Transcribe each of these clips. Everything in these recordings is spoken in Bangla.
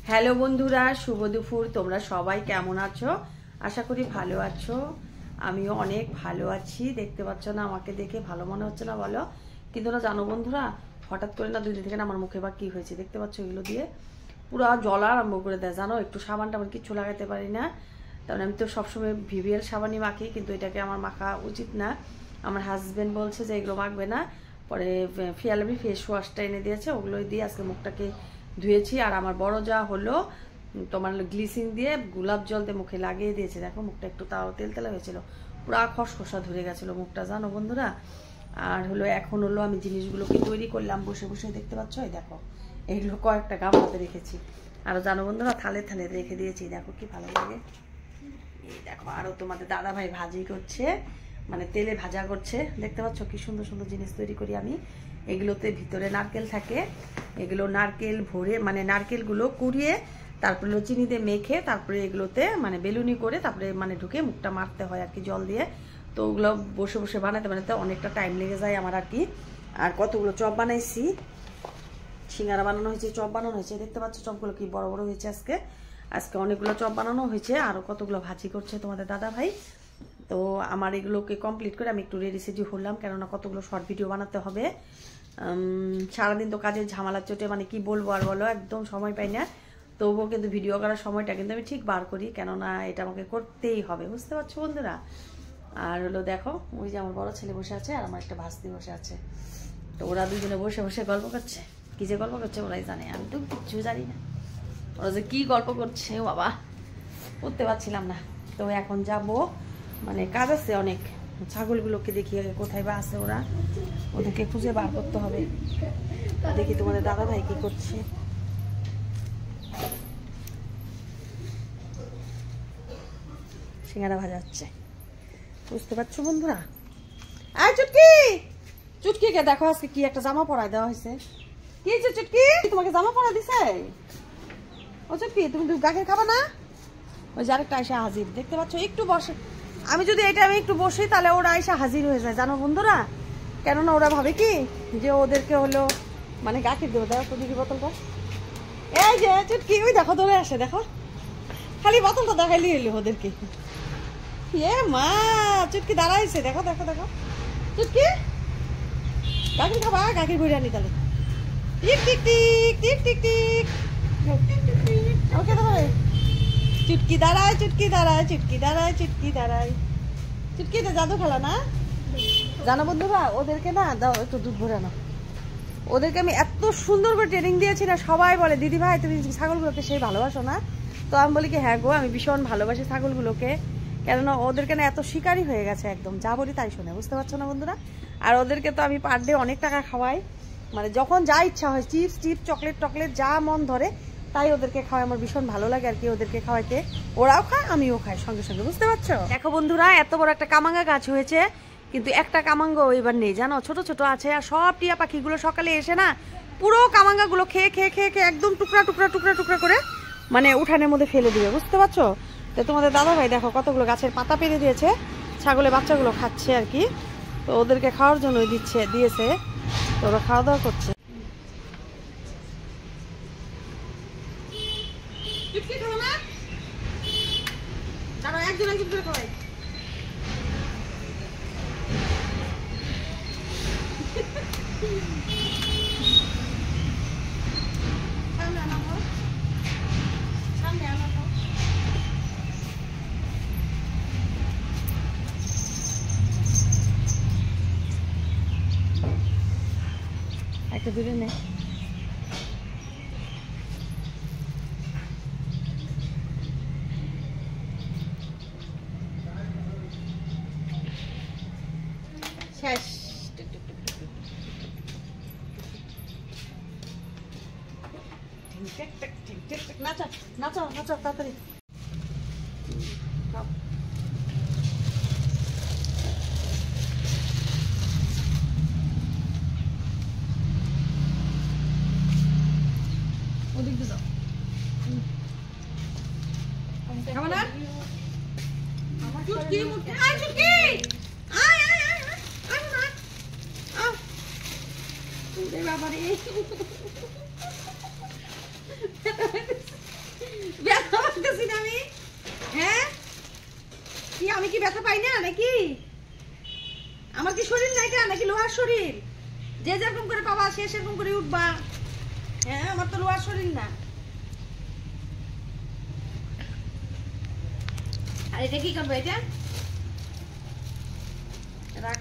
হ্যালো বন্ধুরা, শুভ দুপুর। তোমরা সবাই কেমন আছো? আশা করি ভালো আছো। আমিও অনেক ভালো আছি। দেখতে পাচ্ছ না, আমাকে দেখে ভালো মনে হচ্ছে না বলো? কিন্তু না জানো বন্ধুরা, হঠাৎ করে না 2 দিন থেকে না আমার মুখে বা কি হয়েছে দেখতে পাচ্ছ, এগুলো দিয়ে পুরো জ্বলা আরম্ভ করে দেয় জানো। একটু সাবান টাবান কিচ্ছু লাগাতে পারি না। তারপরে আমি তো সবসময় ভিভিএল সাবানই মাখি, কিন্তু এটাকে আমার মাখা উচিত না। আমার হাজবেন্ড বলছে যে এগুলো মাখবে না। পরে ফিয়ালামি ফেস ওয়াশটা এনে দিয়েছে, ওগুলোই দিয়ে আজকে মুখটাকে ধুয়েছি। আর আমার বড় যা হলো তোমার গ্লিসিন দিয়ে গোলাপ জল দিয়ে মুখে লাগিয়ে দিয়েছে। দেখো মুখটা একটু তাও তেলতেলা হয়েছিল, পুরো খসখসা ধরে গেছিলো মুখটা জানো বন্ধুরা। আর হলো এখন হলো আমি জিনিসগুলোকে তৈরি করলাম বসে বসে, দেখতে পাচ্ছ। এই দেখো এইগুলো কয়েকটা গামলাতে রেখেছি। আরও জানো বন্ধুরা থালে থালে রেখে দিয়েছি, দেখো কি ভালো লাগে। এই দেখো আরও তোমাদের দাদা ভাই ভাজি করছে, মানে তেলে ভাজা করছে। দেখতে পাচ্ছ কি সুন্দর সুন্দর জিনিস তৈরি করি আমি। এগুলোতে ভিতরে নারকেল থাকে, এগুলো নারকেল ভরে মানে নারকেলগুলো কুড়িয়ে তারপরে চিনি দিয়ে মেখে তারপরে এগুলোতে মানে বেলুনি করে তারপরে মানে ঢুকে মুখটা মারতে হয় আর কি জল দিয়ে। তো ওগুলো বসে বসে বানাতে বানাতে অনেকটা টাইম লেগে যায় আমার আর কি। আর কতগুলো চপ বানাইছি, সিঙ্গারা বানানো হয়েছে, চপ বানানো হয়েছে। দেখতে পাচ্ছ চপগুলো কি বড় বড় হয়েছে। আজকে অনেকগুলো চপ বানানো হয়েছে, আরও কতগুলো ভাজি করছে তোমাদের দাদা ভাই। তো আমার এগুলোকে কমপ্লিট করে আমি একটু রেডি সেডি হলাম, কেননা কতগুলো শর্ট ভিডিও বানাতে হবে। সারাদিন তো কাজের ঝামেলার চোটে মানে কি বলবো আর বলো, একদম সময় পাই না। তবুও কিন্তু ভিডিও করার সময়টা কিন্তু আমি ঠিক বার করি, কেননা এটা আমাকে করতেই হবে, বুঝতে পারছো বন্ধুরা। আর হলো দেখো ওই যে আমার বড় ছেলে বসে আছে আর আমার একটা ভাস্তি বসে আছে। তো ওরা দুজনে বসে বসে গল্প করছে। কি যে গল্প করছে ওরাই জানে, আমি তো কিচ্ছু জানি না ওরা যে কি গল্প করছে। বাবা করতে পারছিলাম না। তো এখন যাব, মানে কাজ আছে অনেক। ছাগলগুলোকে দেখি আগে কোথায় বা আছে, ওদেরকে খুঁজে বার করতে হবে। দেখি তোমাদের দাদা ভাই কি করছে। সিঙ্গারা ভাজা হচ্ছে, বুঝতে পারছো বন্ধুরা। আর চুটকি চুটকিকে দেখো আজকে কি একটা জামা পরায় দেওয়া হয়েছে। কি হয়েছে চুটকি, তোমাকে জামা পরা দিছে? ও চুটকি তুমি গাখের খাবা না? ওই যে আরেকটা আয়সা হাজির, দেখতে পাচ্ছ। একটু বসে আমি যদি আমি একটু বসি তাহলে ওরা আয়সা হাজির হয়ে যায় জানো বন্ধুরা। কেননা ওরা ভাবে কি যে ওদেরকে হলো মানে গাখের দেবো। দেখো তো দিদি বোতলটা, এই যে চুটকি ওই দেখো ধরে আসে, দেখো খালি বোতলটা দেখাইলি এলো ওদেরকে। এ মা চুটকি দাঁড়াইছে, দেখো দেখো দেখো চুটকি গাখের খাবা, গাখের ঘুরে আনি তাহলে। Tick tick tick tick tick tick, okay দাঁড়ায় চুটকি দাঁড়ায়, চুটকি দাঁড়ায়, চুটকি দাঁড়ায়, চুটকি দাঁড়ায়। চুটকি তো জাদু খেলা না জানো বন্ধুরা। ওদেরকে না দাও একটু দুধ ভরানো। ওদেরকে আমি এত সুন্দর করে ট্রেনিং দিয়েছি না, সবাই বলে দিদি ভাই তুমি ছাগলগুলোকে সেই ভালোবাসো না? তো আমি বলি কি হ্যাঁ গো, আমি ভীষণ ভালোবাসি ছাগলগুলোকে, কেননা ওদেরকে না এত শিকারি হয়ে গেছে, একদম যা বলি তাই শোনে, বুঝতে পারছো না বন্ধুরা। আর ওদেরকে তো আমি পার ডে অনেক টাকা খাওয়াই, মানে যখন যা ইচ্ছা হয় চিপস টিপস চকলেট টকলেট যা মন ধরে তাই ওদেরকে খাওয়াই। আমার ভীষণ ভালো লাগে আর কি ওদেরকে খাওয়াইতে। ওরাও খায় আমিও খাই সঙ্গে সঙ্গে, বুঝতে পারছো। দেখো বন্ধুরা এত বড় একটা কামাঙ্গা গাছ হয়েছে, কিন্তু একটা কামাঙ্গা এবার নেই জানো, ছোট ছোট আছে। আর সব টিয়া পাখিগুলো সকালে এসে না পুরো কামাঙ্গাগুলো খেয়ে খেয়ে খেয়ে খেয়ে একদম টুকরা টুকরা টুকরা টুকরা করে মানে উঠানের মধ্যে ফেলে দিবে, বুঝতে পারছো। তো তোমাদের দাদা ভাই দেখো কতগুলো গাছের পাতা পেরে দিয়েছে, ছাগলের বাচ্চাগুলো খাচ্ছে আর কি। তো ওদেরকে খাওয়ার জন্য দিয়েছে, তো ওরা খাওয়া দাওয়া করছে। একজন একজন করে খাওয়াই। একটা দূরে নেই। শেষ। নাচো নাচো নাচো তাড়াতাড়ি। ওদিক দিয়ে দাও। খাবো না? চুটকি মুটকি আয় চুটকি আয় আয় আয় আয় না আ ওরে বাবা রে ব্যথা পাই না নাকি? আমার কি শরীর নাই কেন, নাকি লোহার শরীর? যে যেরকম করে পাবা সে সেরকম করে উঠবা। হ্যাঁ, আমার তো লোহার শরীর না। আর এটা কি করবো? এটা রাখ।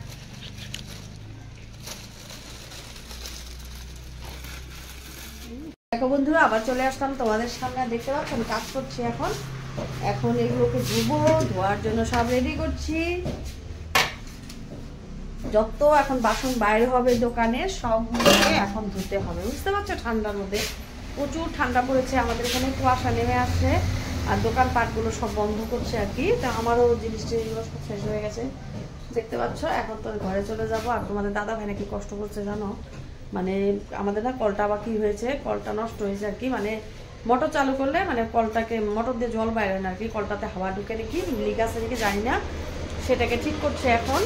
দেখো বন্ধুরা, আবার চলে আসলাম তোমাদের সামনে। দেখতে পাচ্ছ আমি কাজ করছি এখন। এখন এগুলোকে ধুবো, ধোয়ার জন্য সব রেডি করছি। যত এখন বাসন বাইরে হবে দোকানে সবগুলোকে এখন ধুতে হবে, বুঝতে পারছো? ঠান্ডার মধ্যে প্রচুর ঠান্ডা পড়েছে, আমাদের এখানে কুয়াশা নেমে আসছে, আর দোকান পাটগুলো সব বন্ধ করছে আর কি। তা আমারও জিনিসগুলো সব শেষ হয়ে গেছে, দেখতে পাচ্ছ। এখন তো ঘরে চলে যাব। আর তোমাদের দাদা ভাই নাকি কষ্ট করছে জানো, মানে আমাদের না কলটা আবার কি হয়েছে, কলটা নষ্ট হয়েছে আর কি। মানে মোটর চালু করলে মানে কলটাকে মোটর দিয়ে জল বাইরে না আর কি, কলটাতে হাওয়া ঢুকে নাকি লিক আছে নাকি জানি না, সেটাকে ঠিক করছে এখন।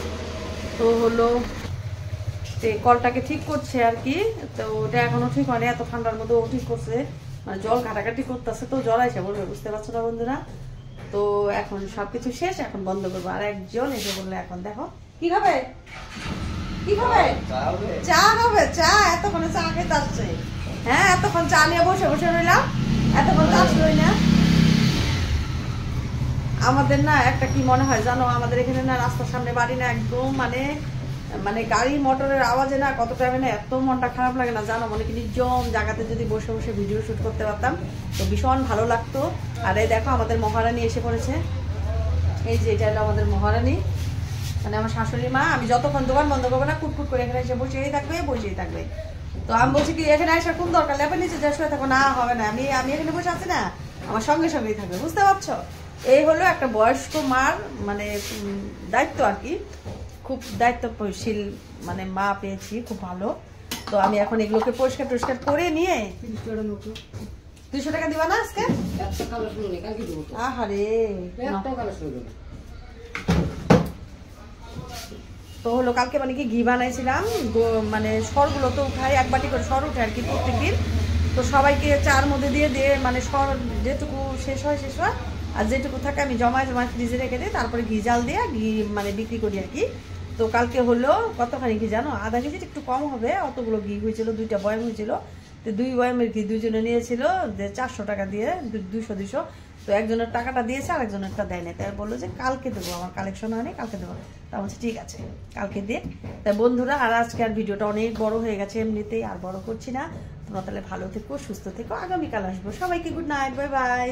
তো হলো কলটাকে ঠিক করছে আর কি। তো ওটা এখনো ঠিক হয়নি, এত ঠান্ডার মধ্যে ও ঠিক করছে, মানে জল ঘাটাঘাটি করতেছে, তো জল আইসে বলবে, বুঝতে পারছো না বন্ধুরা? তো এখন সবকিছু শেষ, এখন বন্ধ করবো। আর একজন এসে বললে এখন দেখো কি হবে, কি হবে? চা হবে। চা এতক্ষণে চা খেতে আসছে। হ্যাঁ, এতক্ষণ চা নিয়ে বসে বসে রইলাম, এতক্ষণ চা আসলোই না। আমাদের না একটা কি মনে হয় জানো, আমাদের এখানে না রাস্তার সামনে বাড়ি না, একদম মানে মানে গাড়ি মোটরের আওয়াজে না কত টাইমে না এত মনটা খারাপ লাগে না জানো। মানে কি নির্জন জায়গাতে যদি বসে বসে ভিডিও শুট করতে পারতাম তো ভীষণ ভালো লাগতো। আর এই দেখো আমাদের মহারানী এসে পড়েছে। এই যে এটা হলো আমাদের মহারানী, মানে আমার শাশুড়ি মা। আমি যতক্ষণ দোকান বন্ধ করবো না কুটকুট করে এখানে এসে বসেই থাকবে। তো আমি বলছি কি এখানে আসার কোন দরকার, ল্যাপের নিচে যা শুয়ে থাকো। না হবে না, আমি এখানে বসে আছি না, আমার সঙ্গে সঙ্গেই থাকবে, বুঝতে পারছো? এই হলো একটা বয়স্ক মার মানে দায়িত্ব আর কি, খুব দায়িত্বশীল মানে মা পেয়েছি, খুব ভালো। তো আমি এখন এগুলোকে পরিষ্কার টরিষ্কার করে নিয়ে 200 টাকা দিবা না আজকে? আহারে, তো হলো কালকে মানে কি ঘি বানাইছিলাম, মানে সরগুলো তো উঠাই, এক বাটি করে সর উঠে আর কি প্রত্যেকদিন। তো সবাইকে চার মধ্যে দিয়ে মানে সর যেটুকু শেষ হয়, আর যেটুকু থাকে আমি জমায় ফ্রিজে রেখে দিই, তারপরে ঘি জাল দিয়ে ঘি মানে বিক্রি করি আর কি। তো কালকে হলো কতখানি ঘি জানো, আধা কেজি একটু কম হবে, অতগুলো ঘি হয়েছিল, 2টা বয়াম হয়েছিল। তো 2 বয়ামের ঘি দুজনে নিয়েছিল, যে 400 টাকা দিয়ে 200। তো একজনের টাকাটা দিয়েছে, আর একজনেরটা দেয় না। তাই বললো যে কালকে দেবো, আমার কালেকশন হয়নি, কালকে দেবো। তা বলছে ঠিক আছে কালকে দিয়ে। তাই বন্ধুরা, আর আজকে আর ভিডিওটা অনেক বড় হয়ে গেছে, এমনিতেই আর বড় করছি না। তোমরা তাহলে ভালো থেকো, সুস্থ থেকো, আগামীকাল আসবো। সবাইকে গুড নাইট, বাই বাই।